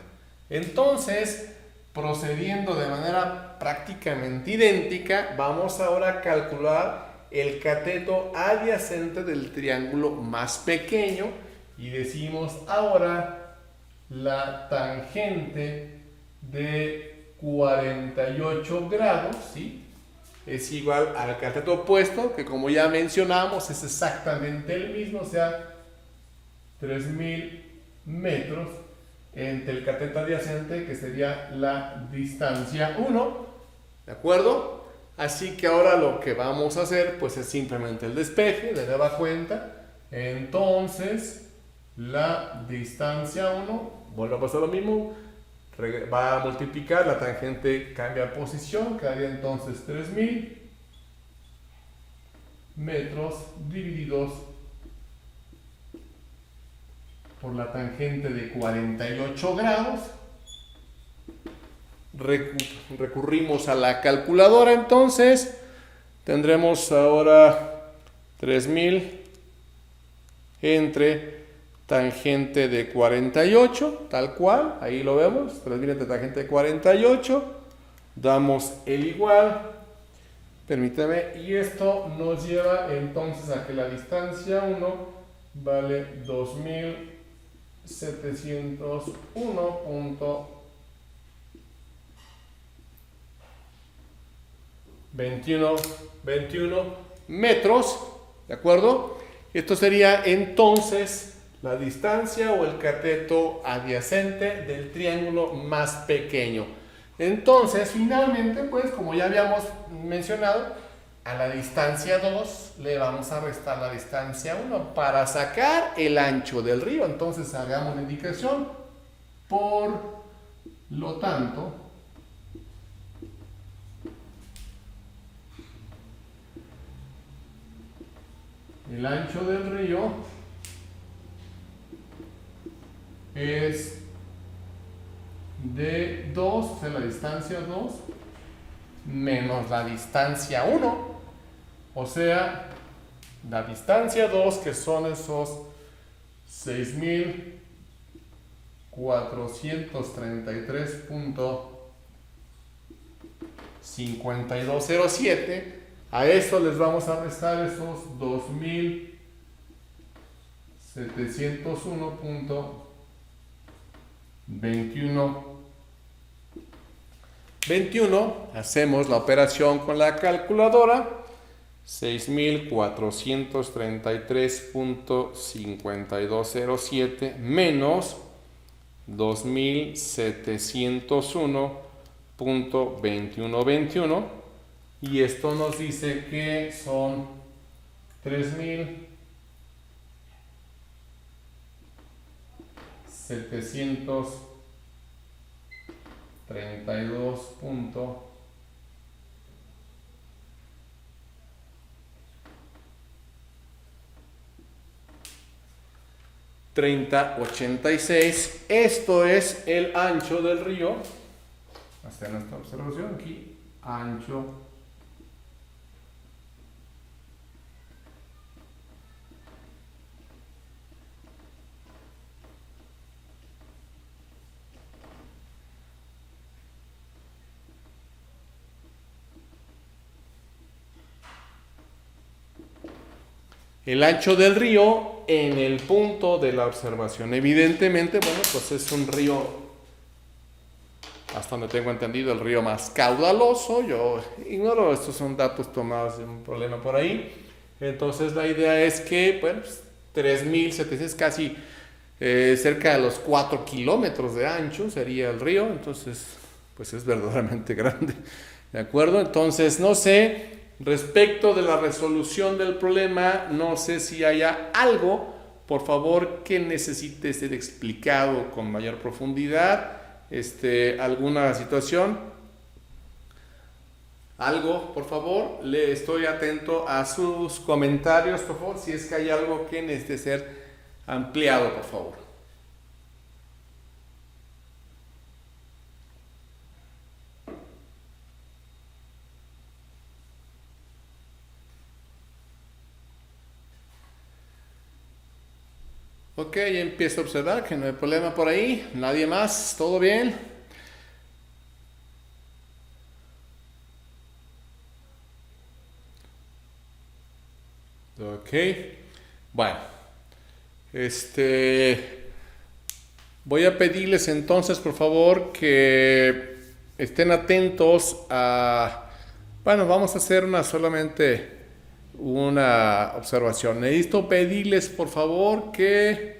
Entonces, procediendo de manera prácticamente idéntica, vamos ahora a calcular el cateto adyacente del triángulo más pequeño y decimos ahora la tangente de 48 grados, ¿sí? Es igual al cateto opuesto, que como ya mencionamos es exactamente el mismo, o sea, 3000 metros entre el cateto adyacente, que sería la distancia 1, ¿de acuerdo? Así que ahora lo que vamos a hacer pues es simplemente el despeje de nueva cuenta. Entonces la distancia 1 vuelve a pasar lo mismo, va a multiplicar, la tangente cambia de posición, quedaría entonces 3000 metros divididos por la tangente de 48 grados. Recurrimos a la calculadora, entonces tendremos ahora 3000 entre tangente de 48, tal cual, ahí lo vemos, 3000 entre tangente de 48, damos el igual, permítame, y esto nos lleva entonces a que la distancia 1 vale 2701.21 metros, ¿de acuerdo? Esto sería entonces la distancia o el cateto adyacente del triángulo más pequeño. Entonces, finalmente, pues, como ya habíamos mencionado, a la distancia 2 le vamos a restar la distancia 1 para sacar el ancho del río. Entonces, hagamos la indicación. Por lo tanto, el ancho del río es de 2, o sea, la distancia 2, menos la distancia 1, o sea, la distancia 2, que son esos 6433.5207. A eso les vamos a restar esos 2701.21. Hacemos la operación con la calculadora. 6433.5207 menos 2701.2121, y esto nos dice que son 3732.3086. Esto es el ancho del río. Hasta nuestra observación aquí, ancho el ancho del río en el punto de la observación. Evidentemente, bueno, pues es un río, hasta donde tengo entendido, el río más caudaloso. Yo ignoro, estos son datos tomados de un problema por ahí. Entonces la idea es que, bueno, pues 3.700, casi cerca de los 4 kilómetros de ancho sería el río. Entonces, pues es verdaderamente grande. ¿De acuerdo? Entonces, no sé, respecto de la resolución del problema, no sé si haya algo, por favor, que necesite ser explicado con mayor profundidad, alguna situación, algo, por favor, le estoy atento a sus comentarios, por favor, si es que hay algo que necesite ser ampliado, por favor. Ok, empiezo a observar que no hay problema por ahí. Nadie más, ¿todo bien? Ok, bueno, voy a pedirles entonces, por favor, que estén atentos a, bueno, vamos a hacer solamente una observación. Necesito pedirles, por favor, que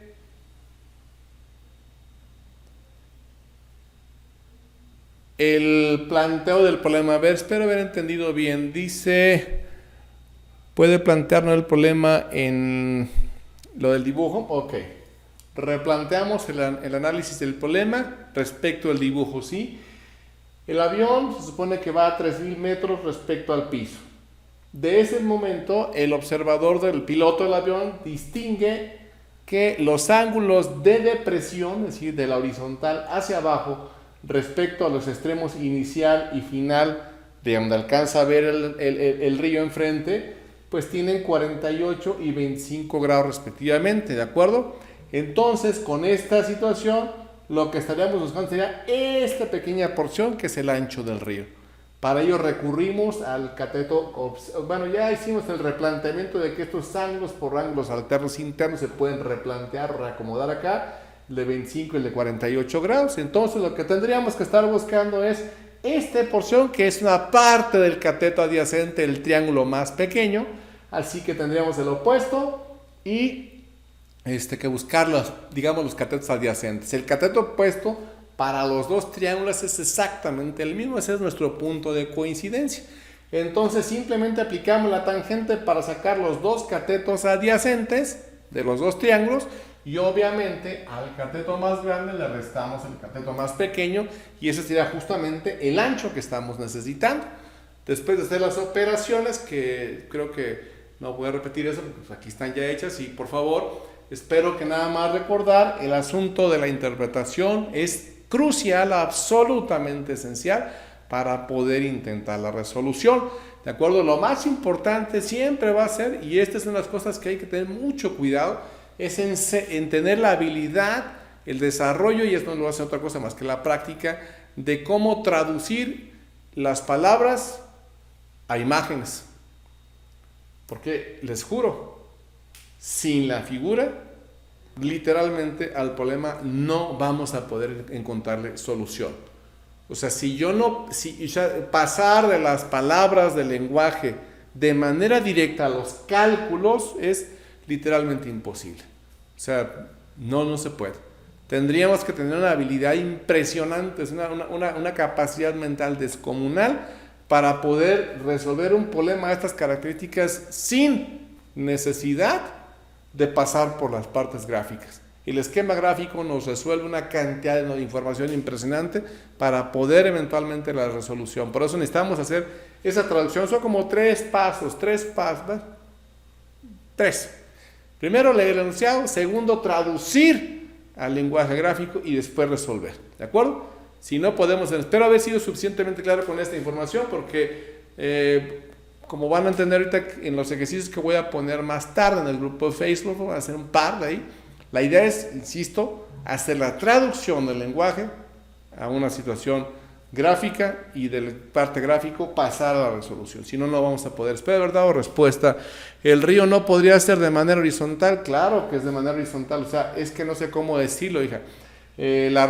el planteo del problema, a ver, espero haber entendido bien. Dice, ¿puede plantearnos el problema en lo del dibujo? Ok. Replanteamos el análisis del problema respecto al dibujo, ¿sí? El avión se supone que va a 3.000 metros respecto al piso. De ese momento, el observador del piloto del avión distingue que los ángulos de depresión, es decir, de la horizontal hacia abajo, respecto a los extremos inicial y final, de donde alcanza a ver el río enfrente, pues tienen 48 y 25 grados respectivamente, ¿de acuerdo? Entonces, con esta situación, lo que estaríamos buscando sería esta pequeña porción que es el ancho del río. Para ello recurrimos al cateto, bueno, ya hicimos el replanteamiento de que estos ángulos por ángulos alternos internos se pueden replantear o reacomodar acá, el de 25 y el de 48 grados. Entonces lo que tendríamos que estar buscando es esta porción que es una parte del cateto adyacente del triángulo más pequeño, así que tendríamos el opuesto y que buscar los catetos adyacentes. El cateto opuesto para los dos triángulos es exactamente el mismo, ese es nuestro punto de coincidencia. Entonces simplemente aplicamos la tangente para sacar los dos catetos adyacentes de los dos triángulos y obviamente al cateto más grande le restamos el cateto más pequeño y ese sería justamente el ancho que estamos necesitando. Después de hacer las operaciones, que creo que no voy a repetir eso porque pues aquí están ya hechas, y por favor espero que nada más recordar el asunto de la interpretación es crucial, absolutamente esencial para poder intentar la resolución. ¿De acuerdo? Lo más importante siempre va a ser, y esta es una de las cosas que hay que tener mucho cuidado, es en tener la habilidad, el desarrollo, y esto no lo hace otra cosa más que la práctica, de cómo traducir las palabras a imágenes. Porque les juro, sin la figura, literalmente al problema no vamos a poder encontrarle solución. O sea, pasar de las palabras del lenguaje de manera directa a los cálculos es literalmente imposible. O sea, no se puede. Tendríamos que tener una habilidad impresionante, una capacidad mental descomunal para poder resolver un problema de estas características sin necesidad de pasar por las partes gráficas. El esquema gráfico nos resuelve una cantidad de información impresionante para poder eventualmente la resolución. Por eso necesitamos hacer esa traducción. Son como tres pasos. Primero leer el enunciado, segundo traducir al lenguaje gráfico y después resolver. ¿De acuerdo? Si no podemos, espero haber sido suficientemente claro con esta información porque como van a entender ahorita en los ejercicios que voy a poner más tarde en el grupo de Facebook, voy a hacer un par de ahí. La idea es, insisto, hacer la traducción del lenguaje a una situación gráfica y del parte gráfico pasar a la resolución. Si no, no vamos a poder. Espero haber dado respuesta. ¿El río no podría ser de manera horizontal? Claro que es de manera horizontal. O sea, es que no sé cómo decirlo, hija. La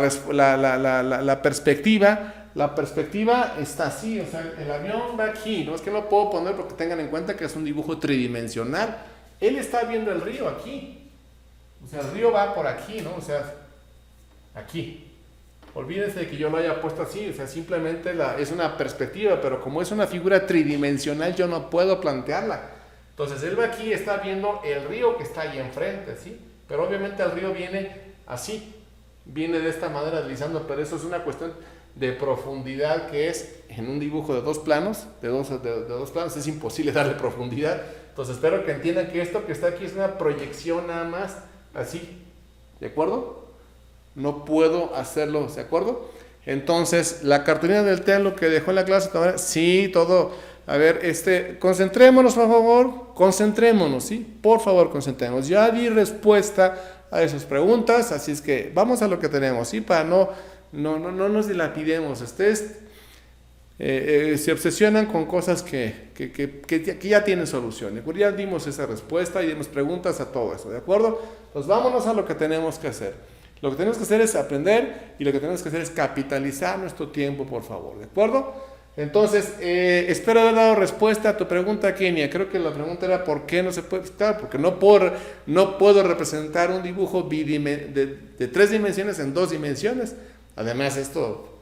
perspectiva está así. O sea, el avión va aquí. No es que no puedo poner porque tengan en cuenta que es un dibujo tridimensional. Él está viendo el río aquí. O sea, el río va por aquí, ¿no? O sea, aquí. Olvídense de que yo lo haya puesto así, o sea, simplemente es una perspectiva, pero como es una figura tridimensional, yo no puedo plantearla. Entonces, él va aquí, está viendo el río que está ahí enfrente, ¿sí? Pero obviamente el río viene así, viene de esta manera deslizando, pero eso es una cuestión de profundidad que es en un dibujo de dos planos, de dos planos, es imposible darle profundidad. Entonces, espero que entiendan que esto que está aquí es una proyección nada más, así, ¿de acuerdo? No puedo hacerlo, ¿de acuerdo? Entonces, la cartulina del TEA, lo que dejó en la clase, sí, todo. A ver, concentrémonos, por favor, concentrémonos, ¿sí? Por favor, concentrémonos. Ya di respuesta a esas preguntas, así es que vamos a lo que tenemos, ¿sí? Para no nos dilapidemos. Ustedes se obsesionan con cosas que ya tienen solución. Ya dimos esa respuesta y dimos preguntas a todo eso, ¿de acuerdo? Pues vámonos a lo que tenemos que hacer. Lo que tenemos que hacer es aprender y lo que tenemos que hacer es capitalizar nuestro tiempo, por favor, ¿de acuerdo? Entonces, espero haber dado respuesta a tu pregunta, Kenia. Creo que la pregunta era ¿por qué no se puede? Claro, porque no puedo representar un dibujo de 3 dimensiones en 2 dimensiones. Además, esto,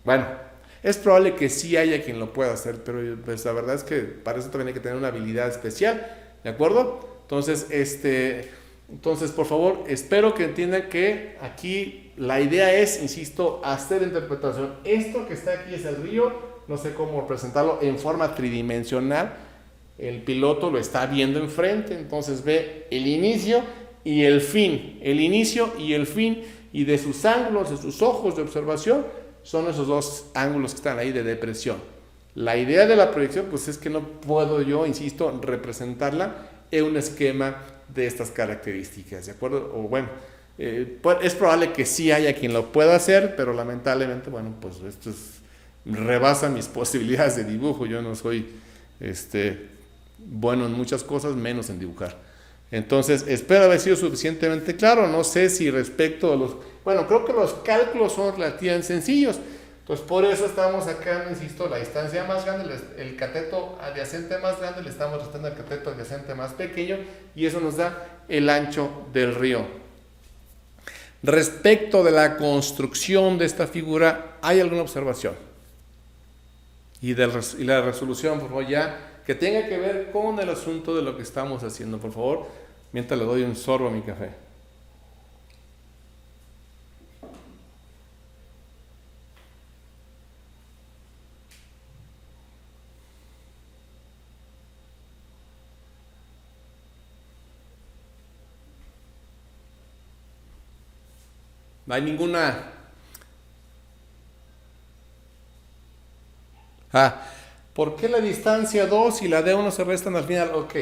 bueno, es probable que sí haya quien lo pueda hacer, pero pues, la verdad es que para eso también hay que tener una habilidad especial, ¿de acuerdo? Entonces, por favor, espero que entiendan que aquí la idea es, insisto, hacer interpretación. Esto que está aquí es el río, no sé cómo representarlo en forma tridimensional. El piloto lo está viendo enfrente, entonces ve el inicio y el fin. El inicio y el fin, y de sus ángulos, de sus ojos de observación, son esos dos ángulos que están ahí de depresión. La idea de la proyección, pues es que no puedo yo, insisto, representarla en un esquema de estas características, ¿de acuerdo? O bueno, es probable que sí haya quien lo pueda hacer, pero lamentablemente, bueno, pues esto rebasa mis posibilidades de dibujo. Yo no soy bueno en muchas cosas, menos en dibujar. Entonces, espero haber sido suficientemente claro. No sé si respecto a bueno, creo que los cálculos son relativamente sencillos. Entonces, por eso estamos acá, insisto, la distancia más grande, el cateto adyacente más grande, le estamos restando el cateto adyacente más pequeño, y eso nos da el ancho del río. Respecto de la construcción de esta figura, ¿hay alguna observación? Y la resolución, por favor, ya, que tenga que ver con el asunto de lo que estamos haciendo, por favor, mientras le doy un sorbo a mi café. No hay ninguna... ¿por qué la distancia 2 y la D1 se restan al final? Ok,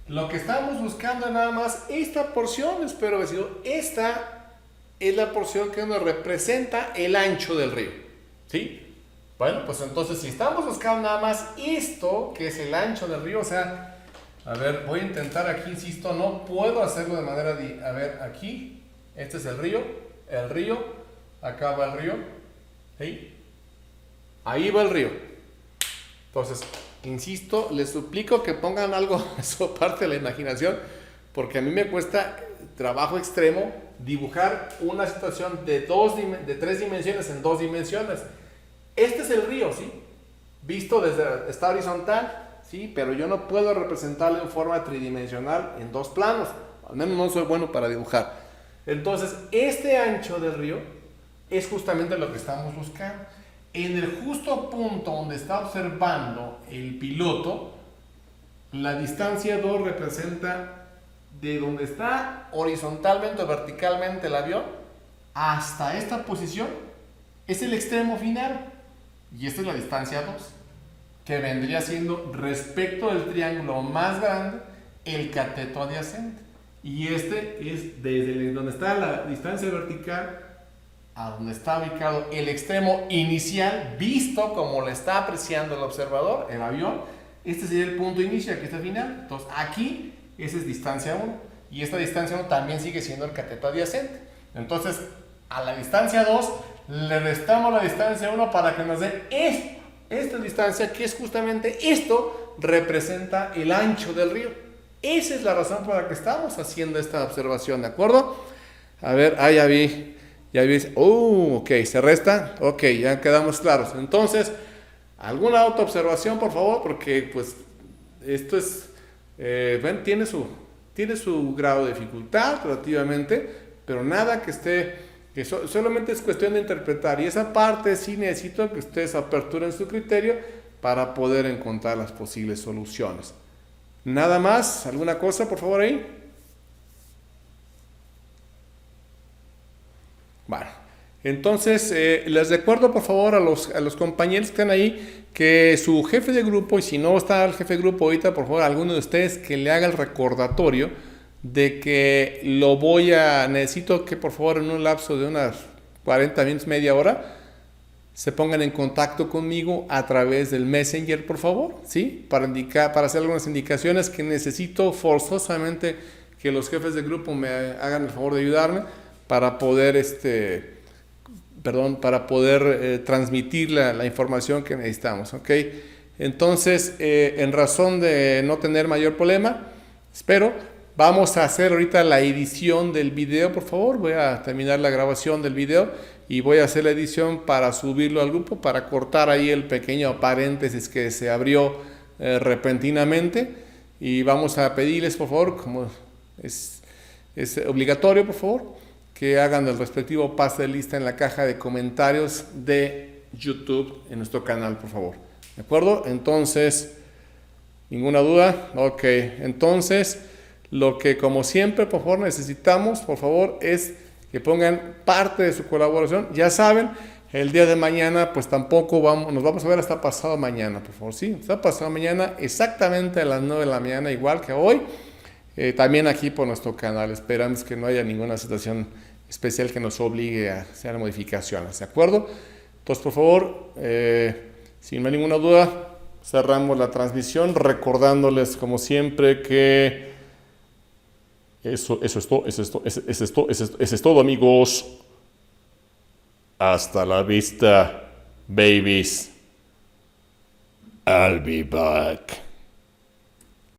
lo que estamos buscando es nada más esta porción, espero haber sido, esta es la porción que nos representa el ancho del río, ¿sí? Bueno, pues entonces si estamos buscando nada más esto, que es el ancho del río, o sea, a ver, voy a intentar aquí, insisto, no puedo hacerlo de manera a ver, aquí, este es el río, acá va el río, ¿sí? Ahí va el río. Entonces, insisto, les suplico que pongan algo, eso parte de la imaginación, porque a mí me cuesta trabajo extremo dibujar una situación de 3 dimensiones en 2 dimensiones. Este es el río, ¿sí? Visto desde, está horizontal, ¿sí? Pero yo no puedo representarlo en forma tridimensional en 2 planos, al menos no soy bueno para dibujar. Entonces, este ancho del río es justamente lo que estamos buscando. En el justo punto donde está observando el piloto, la distancia 2 representa de donde está horizontalmente o verticalmente el avión hasta esta posición, es el extremo final. Y esta es la distancia 2, que vendría siendo respecto del triángulo más grande, el cateto adyacente. Y este es desde donde está la distancia vertical a donde está ubicado el extremo inicial, visto como lo está apreciando el observador, el avión. Este sería el punto inicio, aquí está el final. Entonces aquí, esa es distancia 1. Y esta distancia 1 también sigue siendo el cateto adyacente. Entonces, a la distancia 2 le restamos la distancia 1 para que nos dé esta distancia, que es justamente esto, representa el ancho del río. Esa es la razón por la que estamos haciendo esta observación, ¿de acuerdo? A ver, ya vi. Ok, se resta. Ok, ya quedamos claros. Entonces, ¿alguna otra observación, por favor? Porque, pues, esto es, ven, tiene su grado de dificultad relativamente, pero nada que esté, solamente es cuestión de interpretar. Y esa parte sí necesito que ustedes aperturen su criterio para poder encontrar las posibles soluciones. ¿Nada más? ¿Alguna cosa, por favor, ahí? Bueno, entonces les recuerdo por favor a los compañeros que están ahí que su jefe de grupo, y si no está el jefe de grupo ahorita, por favor, alguno de ustedes que le haga el recordatorio de que necesito que por favor en un lapso de unas 40 minutos, media hora, se pongan en contacto conmigo a través del Messenger, por favor, ¿sí? Para hacer algunas indicaciones que necesito forzosamente que los jefes de grupo me hagan el favor de ayudarme para poder transmitir la información que necesitamos, ¿ok? Entonces, en razón de no tener mayor problema, vamos a hacer ahorita la edición del video, por favor. Voy a terminar la grabación del video y voy a hacer la edición para subirlo al grupo, para cortar ahí el pequeño paréntesis que se abrió repentinamente. Y vamos a pedirles, por favor, como es obligatorio, por favor, que hagan el respectivo pase de lista en la caja de comentarios de YouTube en nuestro canal, por favor. ¿De acuerdo? Entonces, ¿ninguna duda? Ok, entonces, lo que como siempre, por favor, necesitamos, por favor, es que pongan parte de su colaboración. Ya saben, el día de mañana, pues tampoco nos vamos a ver hasta pasado mañana, por favor, ¿sí? Hasta pasado mañana, exactamente a las 9 de la mañana, igual que hoy. También aquí por nuestro canal. Esperamos que no haya ninguna situación especial que nos obligue a hacer modificaciones, ¿de acuerdo? Entonces, por favor, sin ninguna duda, cerramos la transmisión recordándoles, como siempre, que eso es todo, amigos. Hasta la vista, babies. I'll be back.